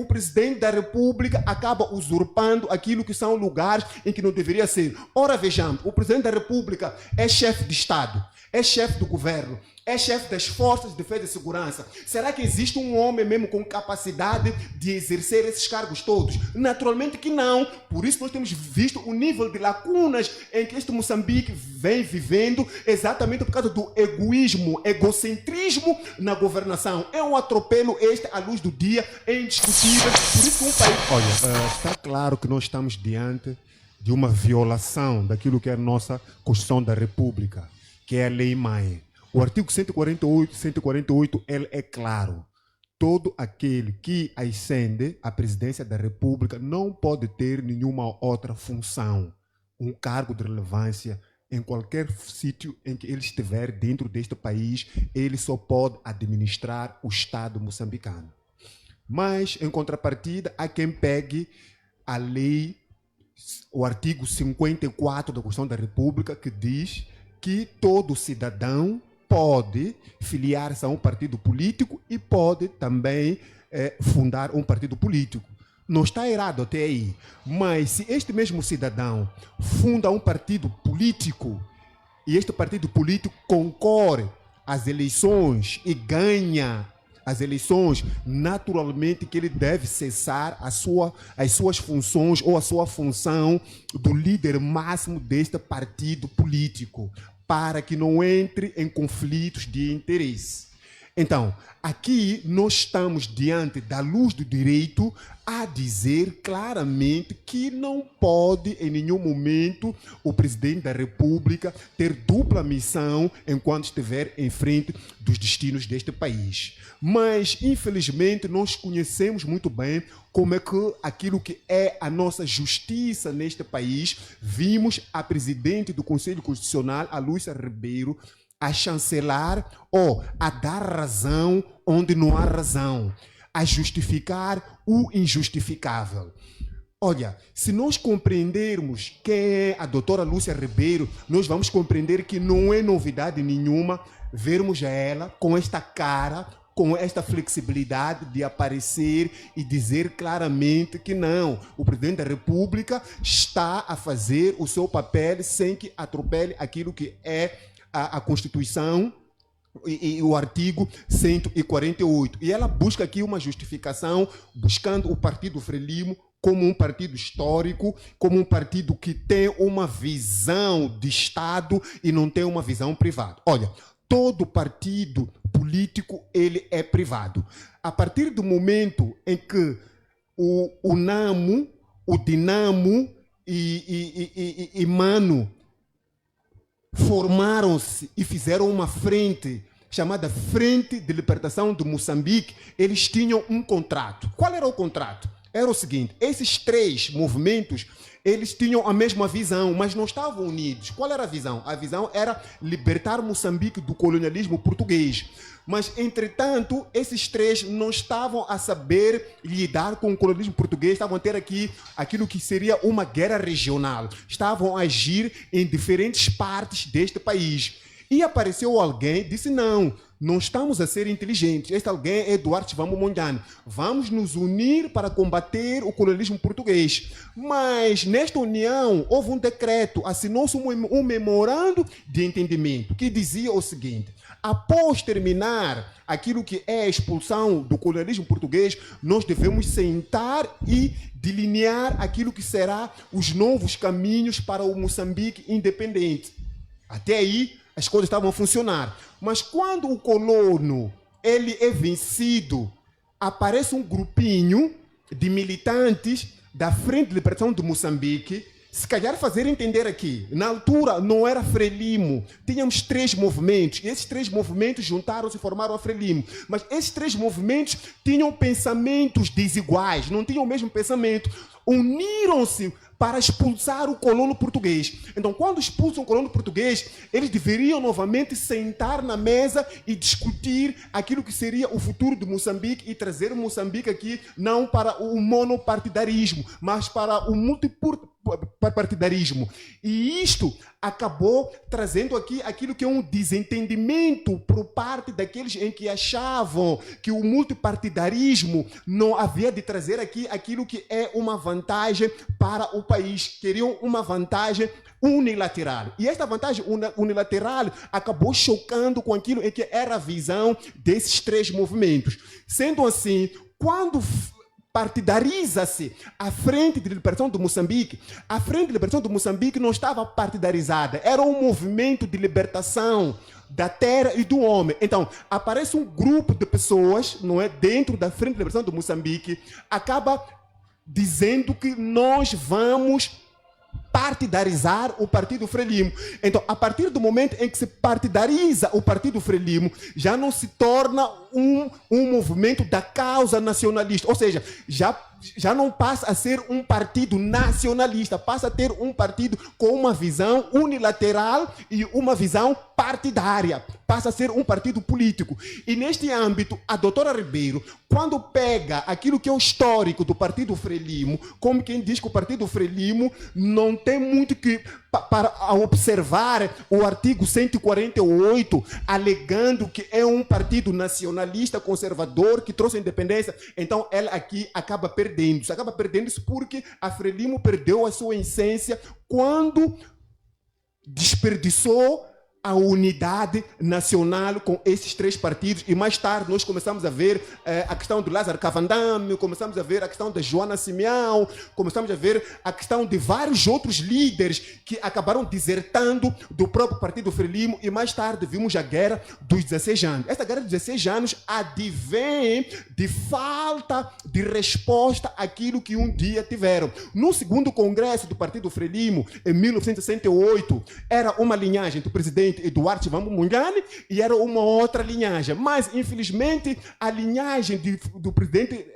o presidente da República acaba usurpando aquilo que são lugares em que não deveria ser. Ora, vejamos, o presidente da República é chefe de Estado, é chefe do governo, é chefe das forças de defesa e segurança. Será que existe um homem mesmo com capacidade de exercer esses cargos todos? Naturalmente que não. Por isso nós temos visto o nível de lacunas em que este Moçambique vem vivendo, exatamente por causa do egoísmo, egocentrismo na governação. É um atropelo este à luz do dia, é indiscutível. Por isso que um país... Olha, está claro que nós estamos diante de uma violação daquilo que é a nossa Constituição da República, que é a Lei-Mãe. O artigo 148, ele é claro. Todo aquele que ascende à presidência da República não pode ter nenhuma outra função, um cargo de relevância em qualquer sítio em que ele estiver dentro deste país, ele só pode administrar o Estado moçambicano. Mas, em contrapartida, há quem pegue a lei, o artigo 54 da Constituição da República, que diz que todo cidadão pode filiar-se a um partido político e pode também fundar um partido político. Não está errado até aí, mas se este mesmo cidadão funda um partido político e este partido político concorre às eleições e ganha as eleições, naturalmente que ele deve cessar as suas funções ou a sua função do líder máximo deste partido político, para que não entre em conflitos de interesse. Então, aqui nós estamos diante da luz do direito a dizer claramente que não pode em nenhum momento o presidente da República ter dupla missão enquanto estiver em frente dos destinos deste país. Mas, infelizmente, nós conhecemos muito bem como é que aquilo que é a nossa justiça neste país. Vimos a presidente do Conselho Constitucional, a Lúcia Ribeiro, a chancelar ou a dar razão onde não há razão, a justificar o injustificável. Olha, se nós compreendermos quem é a doutora Lúcia Ribeiro, nós vamos compreender que não é novidade nenhuma vermos ela com esta cara, com esta flexibilidade de aparecer e dizer claramente que não, o presidente da República está a fazer o seu papel sem que atropele aquilo que é a Constituição e o artigo 148. E ela busca aqui uma justificação, buscando o Partido Frelimo como um partido histórico, como um partido que tem uma visão de Estado e não tem uma visão privada. Olha, todo partido político ele é privado. A partir do momento em que o NAMO, o Dinamo e Mano formaram-se e fizeram uma frente chamada Frente de Libertação de Moçambique, eles tinham um contrato. Qual era o contrato? Era o seguinte: esses três movimentos, eles tinham a mesma visão, mas não estavam unidos. Qual era a visão? A visão era libertar Moçambique do colonialismo português. Mas, entretanto, esses três não estavam a saber lidar com o colonialismo português, estavam a ter aqui aquilo que seria uma guerra regional. Estavam a agir em diferentes partes deste país. E apareceu alguém, disse: não estamos a ser inteligentes. Este alguém é Duarte Vamos Mondlane. Vamos nos unir para combater o colonialismo português. Mas, nesta união, houve um decreto, assinou-se um memorando de entendimento, que dizia o seguinte: após terminar aquilo que é a expulsão do colonialismo português, nós devemos sentar e delinear aquilo que será os novos caminhos para o Moçambique independente. Até aí, as coisas estavam a funcionar. Mas quando o colono ele é vencido, aparece um grupinho de militantes da Frente de Libertação de Moçambique, se calhar fazer entender aqui, na altura não era Frelimo, tínhamos três movimentos, e esses três movimentos juntaram-se e formaram a Frelimo, mas esses três movimentos tinham pensamentos desiguais, não tinham o mesmo pensamento, uniram-se para expulsar o colono português. Então, quando expulsam o colono português, eles deveriam novamente sentar na mesa e discutir aquilo que seria o futuro de Moçambique e trazer Moçambique aqui não para o monopartidarismo, mas para o partidarismo. E isto acabou trazendo aqui aquilo que é um desentendimento por parte daqueles em que achavam que o multipartidarismo não havia de trazer aqui aquilo que é uma vantagem para o país. Queriam uma vantagem unilateral. E esta vantagem unilateral acabou chocando com aquilo em que era a visão desses três movimentos. Sendo assim, quando partidariza-se a Frente de Libertação de Moçambique, a Frente de Libertação de Moçambique não estava partidarizada, era um movimento de libertação da terra e do homem. Então, aparece um grupo de pessoas, não é, dentro da Frente de Libertação de Moçambique, acaba dizendo que nós vamos partidarizar o Partido Frelimo. Então, a partir do momento em que se partidariza o Partido Frelimo, já não se torna um movimento da causa nacionalista, ou seja, já não passa a ser um partido nacionalista, passa a ter um partido com uma visão unilateral e uma visão partidária, passa a ser um partido político. E neste âmbito, a doutora Ribeiro, quando pega aquilo que é o histórico do Partido Frelimo, como quem diz que o Partido Frelimo não tem muito que para observar o artigo 148, alegando que é um partido nacionalista conservador que trouxe a independência, então ela aqui acaba perdendo-se. Acaba perdendo-se porque a Frelimo perdeu a sua essência quando desperdiçou a unidade nacional com esses três partidos, e mais tarde nós começamos a ver a questão do Lázaro Cavandame, começamos a ver a questão da Joana Simeão, começamos a ver a questão de vários outros líderes que acabaram desertando do próprio Partido Frelimo, e mais tarde vimos a Guerra dos 16 anos. Esta Guerra dos 16 anos advém de falta de resposta àquilo que um dia tiveram. No segundo congresso do Partido Frelimo, em 1968, era uma linhagem do presidente Eduardo Chivambu Mungane e era uma outra linhagem, mas infelizmente a linhagem do presidente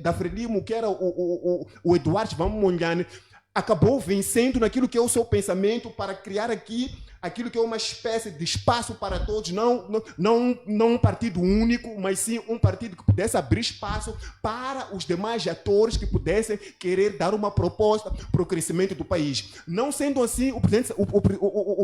da Frelimo, que era o Eduardo Chivambu Mungane, acabou vencendo naquilo que é o seu pensamento para criar aqui aquilo que é uma espécie de espaço para todos, não um partido único, mas sim um partido que pudesse abrir espaço para os demais atores que pudessem querer dar uma proposta para o crescimento do país. Não sendo assim, o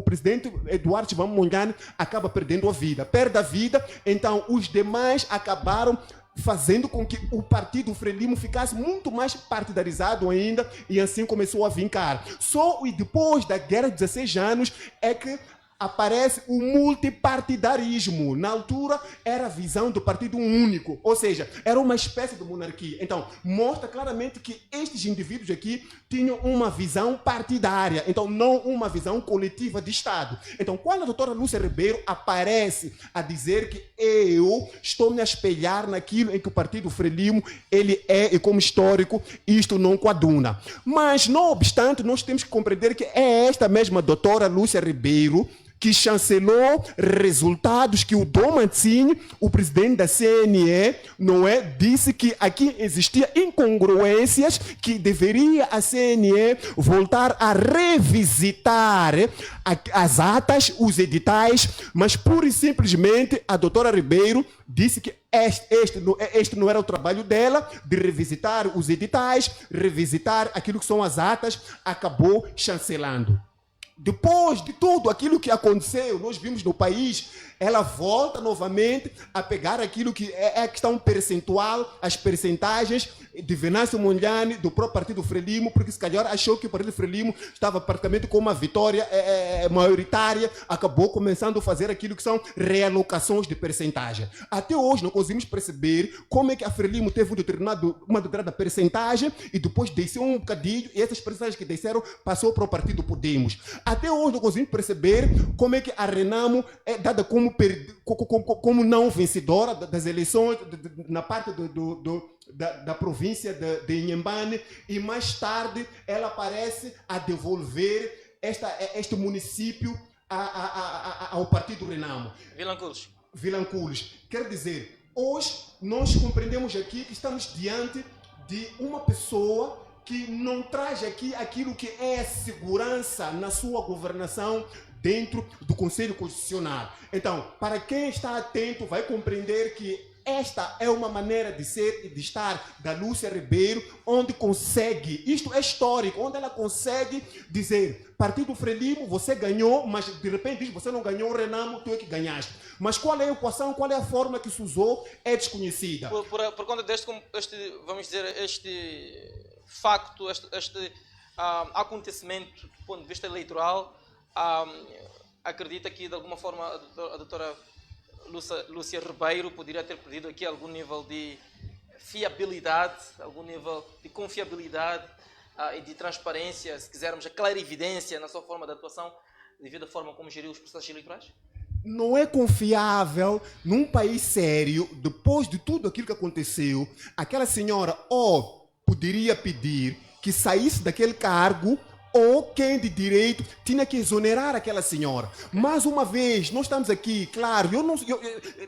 presidente Eduardo Chivambu Mungane acaba perdendo a vida. Perde a vida, então os demais acabaram fazendo com que o Partido Frelimo ficasse muito mais partidarizado ainda, e assim começou a vincar. Só e depois da Guerra de 16 anos é que aparece o multipartidarismo. Na altura era a visão do partido único, ou seja, era uma espécie de monarquia. Então, mostra claramente que estes indivíduos aqui tinham uma visão partidária, então não uma visão coletiva de Estado. Então, quando a doutora Lúcia Ribeiro aparece a dizer que eu estou me a espelhar naquilo em que o Partido Frelimo ele é, e como histórico, isto não coaduna. Mas, não obstante, nós temos que compreender que é esta mesma doutora Lúcia Ribeiro que chancelou resultados que o Dom Mancini, o presidente da CNE, não é, disse que aqui existia incongruências, que deveria a CNE voltar a revisitar as atas, os editais, mas pura e simplesmente a doutora Ribeiro disse que este não era o trabalho dela, de revisitar os editais, revisitar aquilo que são as atas, acabou chancelando. Depois de tudo aquilo que aconteceu, nós vimos no país, ela volta novamente a pegar aquilo que é a questão percentual, as percentagens de Venâncio Mondlane, do próprio Partido Frelimo, porque se calhar achou que o Partido Frelimo estava praticamente com uma vitória maioritária, acabou começando a fazer aquilo que são realocações de percentagem. Até hoje não conseguimos perceber como é que a Frelimo teve uma determinada percentagem e depois desceu um bocadinho, e essas percentagens que desceram passou para o Partido Podemos. Até hoje não conseguimos perceber como é que a Renamo é dada como não vencedora das eleições na parte da província de Inhambane, e mais tarde ela parece a devolver este município ao Partido Renamo. Vilanculos. Quer dizer, hoje nós compreendemos aqui que estamos diante de uma pessoa que não traz aqui aquilo que é segurança na sua governação dentro do Conselho Constitucional. Então, para quem está atento, vai compreender que esta é uma maneira de ser e de estar da Lúcia Ribeiro, onde consegue, isto é histórico, onde ela consegue dizer: Partido Frelimo, você ganhou, mas de repente diz: você não ganhou o Renamo, tu é que ganhaste. Mas qual é a equação, qual é a forma que se usou, é desconhecida. Por conta deste, vamos dizer, este facto, este acontecimento do ponto de vista eleitoral, acredita que de alguma forma a doutora Lúcia Ribeiro poderia ter perdido aqui algum nível de fiabilidade, algum nível de confiabilidade e de transparência, se quisermos, a clarividência na sua forma de atuação, devido à forma como geriu os processos eleitorais? Não é confiável num país sério, depois de tudo aquilo que aconteceu, aquela senhora ou poderia pedir que saísse daquele cargo, ou quem de direito tinha que exonerar aquela senhora. Mais uma vez, nós estamos aqui, claro,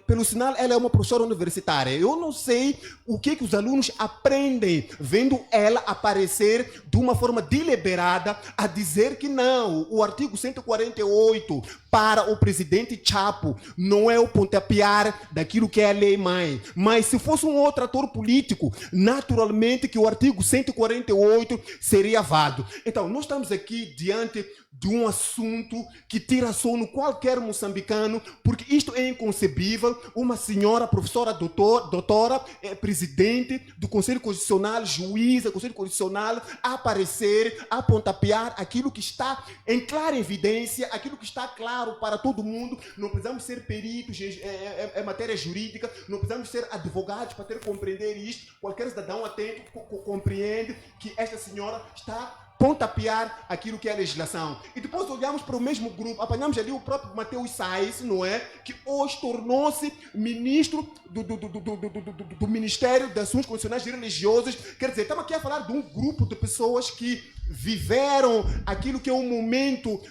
pelo sinal ela é uma professora universitária, eu não sei o que os alunos aprendem vendo ela aparecer de uma forma deliberada a dizer que não, o artigo 148 para o presidente Chapo não é o pontapear daquilo que é a lei-mãe. Mas se fosse um outro ator político, naturalmente que o artigo 148 seria válido. Então, nós estamos aqui diante de um assunto que tira sono qualquer moçambicano, porque isto é inconcebível. Uma senhora, professora, doutora, presidente do Conselho Constitucional, juíza do Conselho Constitucional, aparecer, a pontapear aquilo que está em clara evidência, aquilo que está claro para todo mundo. Não precisamos ser peritos em matéria jurídica, não precisamos ser advogados para ter que compreender isto. Qualquer cidadão atento compreende que esta senhora está pontapear aquilo que é a legislação. E depois olhamos para o mesmo grupo, apanhamos ali o próprio Mateus Sais, não é? Que hoje tornou-se ministro do Ministério de Assuntos Constitucionais e Religiosos. Quer dizer, estamos aqui a falar de um grupo de pessoas que viveram aquilo que é o momento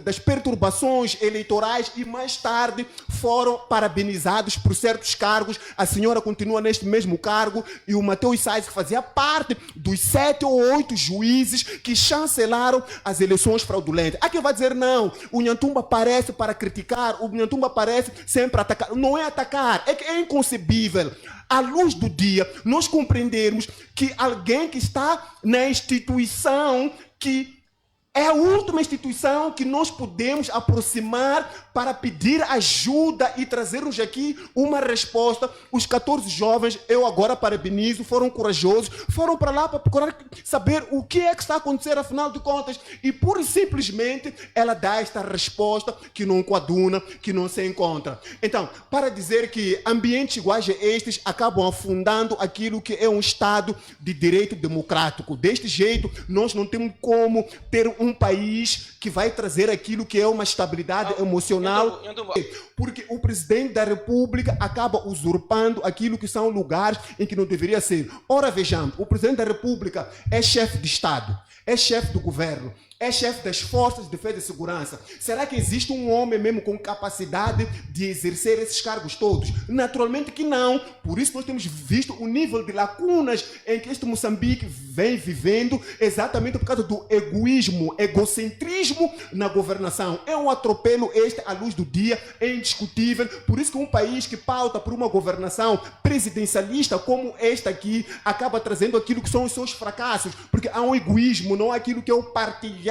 das perturbações eleitorais e mais tarde foram parabenizados por certos cargos. A senhora continua neste mesmo cargo e o Mateus Sais, que fazia parte dos 7 ou 8 juízes que chancelaram as eleições fraudulentas. Há quem vai dizer não, o Nhantumba aparece para criticar, o Nhantumba aparece sempre para atacar. Não é atacar, é que é inconcebível, à luz do dia, nós compreendermos que alguém que está na instituição que é a última instituição que nós podemos aproximar para pedir ajuda e trazermos aqui uma resposta. Os 14 jovens, eu agora parabenizo, foram corajosos, foram para lá para procurar saber o que é que está a acontecer, afinal de contas, e pura e simplesmente ela dá esta resposta que não coaduna, que não se encontra. Então, para dizer que ambientes iguais a estes acabam afundando aquilo que é um Estado de direito democrático. Deste jeito, nós não temos como ter um país que vai trazer aquilo que é uma estabilidade emocional, porque o presidente da República acaba usurpando aquilo que são lugares em que não deveria ser. Ora, vejamos, o presidente da República é chefe de Estado, é chefe do governo, é chefe das forças de defesa e segurança. Será que existe um homem mesmo com capacidade de exercer esses cargos todos? Naturalmente que não. Por isso nós temos visto o nível de lacunas em que este Moçambique vem vivendo, exatamente por causa do egoísmo, egocentrismo na governação. É um atropelo este à luz do dia, é indiscutível. Por isso que um país que pauta por uma governação presidencialista como esta aqui, acaba trazendo aquilo que são os seus fracassos, porque há um egoísmo, não há aquilo que é o partilhar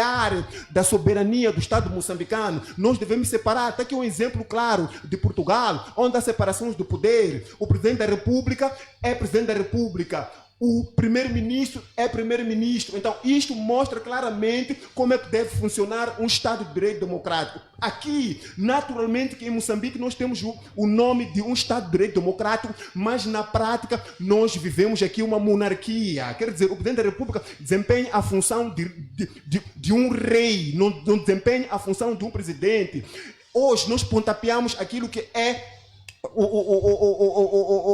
da soberania do Estado moçambicano. Nós devemos separar. Está aqui um exemplo claro de Portugal, onde há separações do poder. O presidente da República é presidente da República, o primeiro-ministro é primeiro-ministro. Então, isto mostra claramente como é que deve funcionar um Estado de direito democrático. Aqui, naturalmente, que em Moçambique nós temos o nome de um Estado de direito democrático, mas na prática nós vivemos aqui uma monarquia. Quer dizer, o presidente da República desempenha a função de um rei, não desempenha a função de um presidente. Hoje nós pontapeamos aquilo que é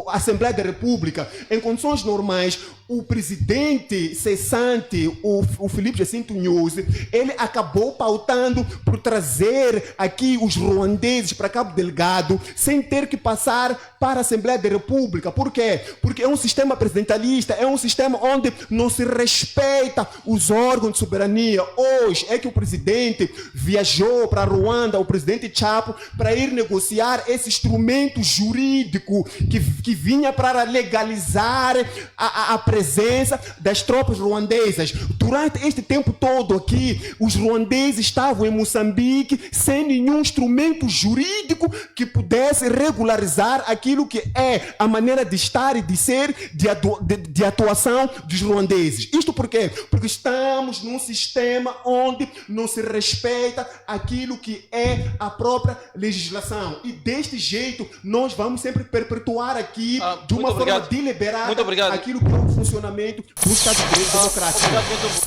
a Assembleia da República. Em condições normais, o presidente cessante, o Filipe Jacinto Nyusi, ele acabou pautando por trazer aqui os ruandeses para Cabo Delgado sem ter que passar para a Assembleia da República. Por quê? Porque é um sistema presidencialista, é um sistema onde não se respeita os órgãos de soberania. Hoje é que o presidente viajou para Ruanda, o presidente Chapo, para ir negociar esse instrumento instrumento jurídico que vinha para legalizar a presença das tropas ruandesas. Durante este tempo todo aqui, os ruandeses estavam em Moçambique sem nenhum instrumento jurídico que pudesse regularizar aquilo que é a maneira de estar e de ser, de atuação dos ruandeses. Isto por quê? Porque estamos num sistema onde não se respeita aquilo que é a própria legislação. E deste jeito, nós vamos sempre perpetuar aqui, de uma forma deliberada, aquilo que é o funcionamento do Estado de Direito Democrático. Obrigado,